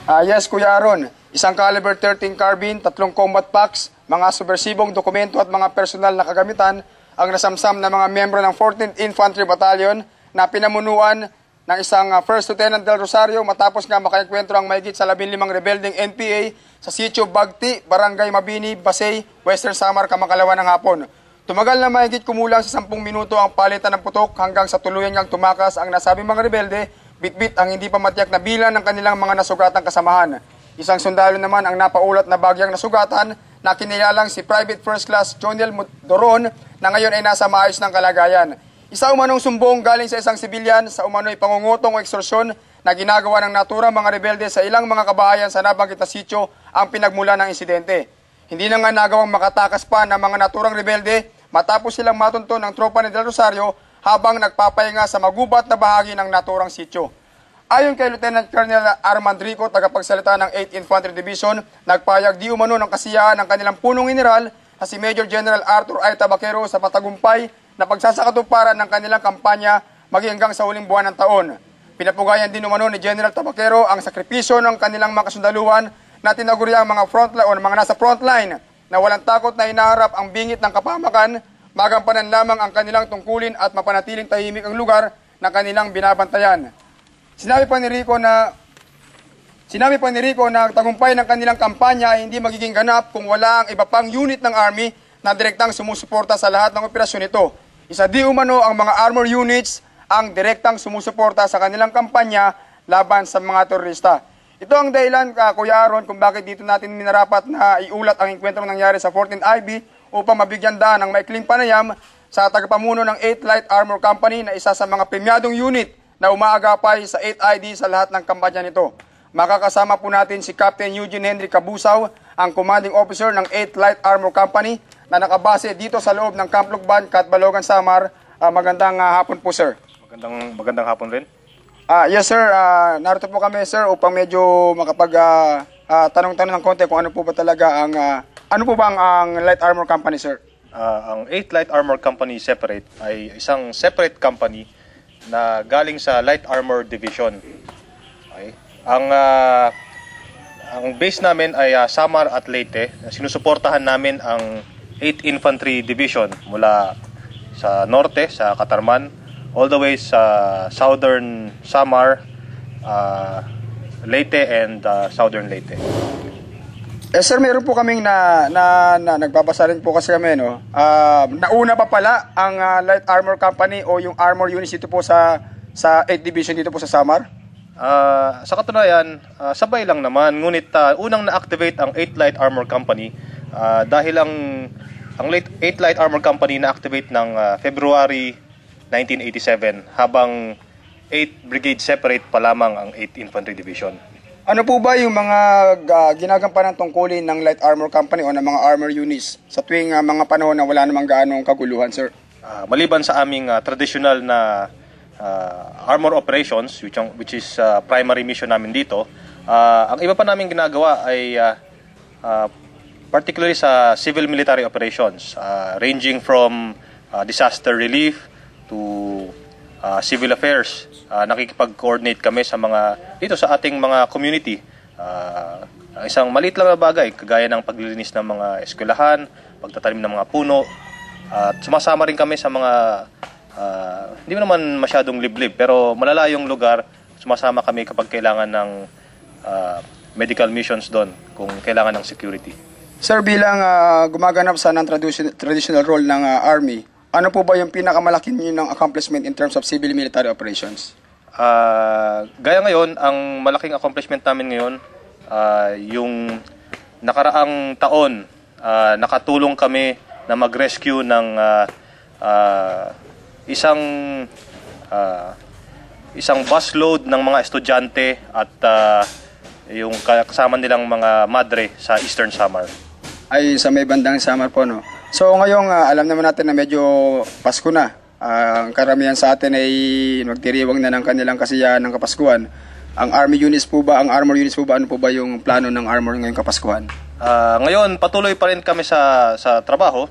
Yes, Kuya Aaron. Isang caliber 13 carbine, 3 combat packs, mga subversibong dokumento at mga personal na kagamitan ang nasamsam ng mga miyembro ng 14th Infantry Battalion na pinamunuan ng isang First Lieutenant Del Rosario matapos nga makaenkwentro ang mahigit sa 15 rebelding NPA sa Sitio Bagti, Barangay Mabini, Basay, Western Samar, Kamakalawa ng hapon. Tumagal na mahigit kumulang sa 10 minuto ang palitan ng putok hanggang sa tuluyan ngang tumakas ang nasabing mga rebelde, bitbit ang hindi pa matiyak na bilang ng kanilang mga nasugatang kasamahan. Isang sundalo naman ang napaulat na bagyang nasugatan na kinilalang si Private First Class Jonel Doron na ngayon ay nasa maayos ng kalagayan. Isa umanong sumbong galing sa isang sibilyan sa umano'y pangungutong o ekstorsyon na ginagawa ng naturang mga rebelde sa ilang mga kabahayan sa nabanggit na sitio ang pinagmula ng insidente. Hindi na nga nagawang makatakas pa ng mga naturang rebelde matapos silang matunto ng tropa ni Del Rosario habang nagpapahinga sa magubat na bahagi ng naturang sitio. Ayon kay Lieutenant Colonel Armand Rico, tagapagsalita ng 8th Infantry Division, nagpayag di umano ng kasiyahan ng kanilang punong general na si Major General Arthur I. Tabaquero sa matagumpay na pagsasakatuparan ng kanilang kampanya maging hanggang sa huling buwan ng taon. Pinapugayan din umano ni General Tabaquero ang sakripisyo ng kanilang mga kasundaluhan na tinaguriang mga frontline o mga nasa frontline na walang takot na hinaharap ang bingit ng kapamakan, magampanan lamang ang kanilang tungkulin at mapanatiling tahimik ang lugar na kanilang binabantayan. Sinabi pa ni Rico na ang tagumpay ng kanilang kampanya ay hindi magiging ganap kung wala ang iba pang unit ng Army na direktang sumusuporta sa lahat ng operasyon nito. Isa di umano ang mga armor units ang direktang sumusuporta sa kanilang kampanya laban sa mga terorista. Ito ang dahilan, Kuya Aaron, kung bakit dito natin minarapat na iulat ang engkwentrong nangyari sa 14th IB upang mabigyan daan ng maikling panayam sa tagapamuno ng 8th Light Armor Company na isa sa mga premyadong unit na umaagapay sa 8th ID sa lahat ng kampanya nito. Makakasama po natin si Captain Eugene Henry Cabusaw, ang commanding officer ng 8th Light Armor Company na nakabase dito sa loob ng Camp Lucban, Catbalogan, Samar. Magandang hapon po, sir. Magandang hapon rin. Yes, sir. Narito po kami, sir, upang medyo tanong-tanong ng konti kung ano po ba talaga ang Light Armor Company, sir. Ang 8th Light Armor Company separate ay isang separate company na galing sa Light Armor Division. Okay. Ang base namin ay Samar at Leyte. Sinusuportahan namin ang 8th Infantry Division mula sa norte, sa Katarman, all the way sa southern Samar, Leyte and southern Leyte. Sir, meron po kaming nagbabasa rin po kasi kami, no? Nauna pa pala ang Light Armor Company o yung armor units dito po sa 8th Division dito po sa Samar? Sa katunayan, sabay lang naman. Ngunit unang na-activate ang 8th Light Armor Company dahil ang 8th Light Armor Company na-activate ng February 1987 habang 8th Brigade separate pa lamang ang 8th Infantry Division. Ano po ba yung mga ginagampanan tungkulin ng Light Armor Company o ng mga armor units sa tuwing mga panahon na wala namang gaanong kaguluhan, sir? Maliban sa aming traditional na armor operations, which is primary mission namin dito, ang iba pa namin ginagawa ay particularly sa civil military operations, ranging from disaster relief to civil affairs. Nakikipag-coordinate kami sa dito sa ating mga community. Isang maliit lang na bagay, kagaya ng paglilinis ng mga eskwelahan, pagtatanim ng mga puno, at sumasama rin kami sa mga hindi naman masyadong liblib, pero malalayong lugar. Sumasama kami kapag kailangan ng medical missions doon, kung kailangan ng security. Sir, bilang gumaganap sa non-traditional role ng Army, ano po ba yung pinakamalaking ng accomplishment in terms of civil military operations? Gaya ngayon, ang malaking accomplishment namin ngayon, yung nakaraang taon, nakatulong kami na mag-rescue ng isang busload ng mga estudyante at yung kasama nilang mga madre sa Eastern Samar. Ay, sa may bandang Samar po, no? So ngayong alam naman natin na medyo Pasko na. Ang karamihan sa atin ay magdiriwang na ng kanilang kasiyahan ng Kapaskuhan. Ang armor units po ba, ano po ba yung plano ng armor ngayong Kapaskuhan? Ngayon, patuloy pa rin kami sa trabaho.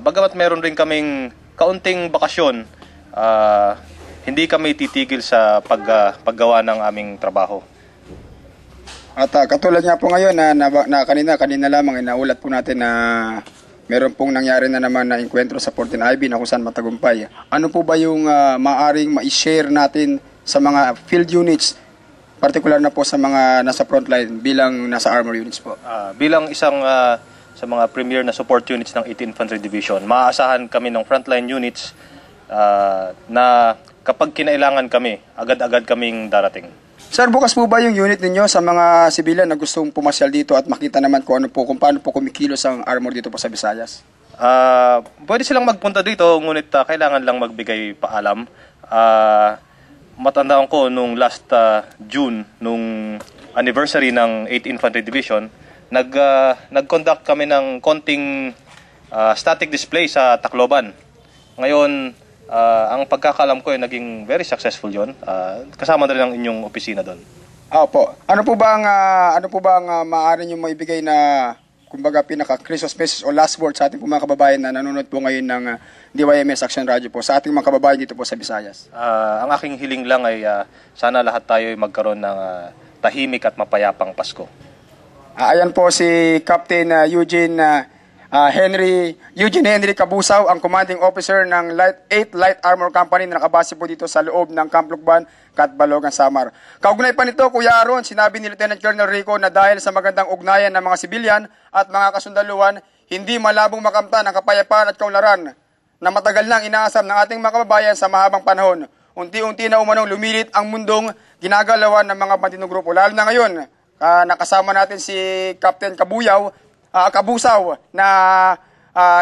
Bagamat meron rin kaming kaunting bakasyon, hindi kami titigil sa paggawa ng aming trabaho. At katulad nga po ngayon na kanina lamang inaulat po natin na meron pong nangyari na naman na enkwentro sa 14IB na kung saan matagumpay. Ano po ba yung maaring ma-share natin sa mga field units, particular na po sa mga nasa frontline bilang nasa armor units po? Bilang isang sa mga premier na support units ng 8th Infantry Division, maaasahan kami ng frontline units na kapag kinailangan kami, agad-agad kaming darating. Sir, bukas po ba yung unit ninyo sa mga sibilyan na gustong pumasyal dito at makita naman kung paano po kumikilos ang armor dito po sa Visayas? Pwede silang magpunta dito, ngunit kailangan lang magbigay paalam. Matandaan ko nung last June, nung anniversary ng 8th Infantry Division, nag-conduct kami ng konting static display sa Tacloban. Ngayon, ang pagkakalam ko ay naging very successful yon. Kasama na rin ang inyong opisina doon. Opo. Ano po ba ang maaari niyo maibigay na kumbaga pinaka Christmas message o last word sa ating mga kababayan na nanonood po ngayon ng DYMS Action Radio po sa ating mga kababayan dito po sa Visayas? Ang aking hiling lang ay sana lahat tayo ay magkaroon ng tahimik at mapayapang Pasko. Ayan po si Captain Eugene Henry Cabusaw, ang commanding officer ng 8th Light Armor Company na nakabase po dito sa loob ng Camp Lucban, Catbalogan, Samar. Kaugnay pa nito, Kuya Aaron, sinabi ni Lieutenant Colonel Rico na dahil sa magandang ugnayan ng mga sibilyan at mga kasundaluhan, hindi malabong makamtan ang kapayapaan at kaunlaran na matagal nang inaasam ng ating mga kababayan sa mahabang panahon. Unti-unti na umanong lumilit ang mundong ginagalawan ng mga banditong grupo. Lalo na ngayon, nakasama natin si Captain Cabusaw na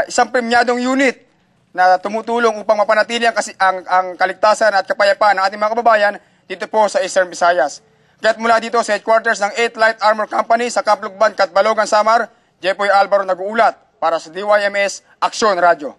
isang premyadong unit na tumutulong upang mapanatili ang kaligtasan at kapayapaan ng ating mga kababayan dito po sa Eastern Visayas. Kaya't mula dito sa headquarters ng 8th Light Armor Company sa Camp Lucban, Catbalogan, Samar, Jepoy Alvaro nag-uulat para sa DYMS Action Radio.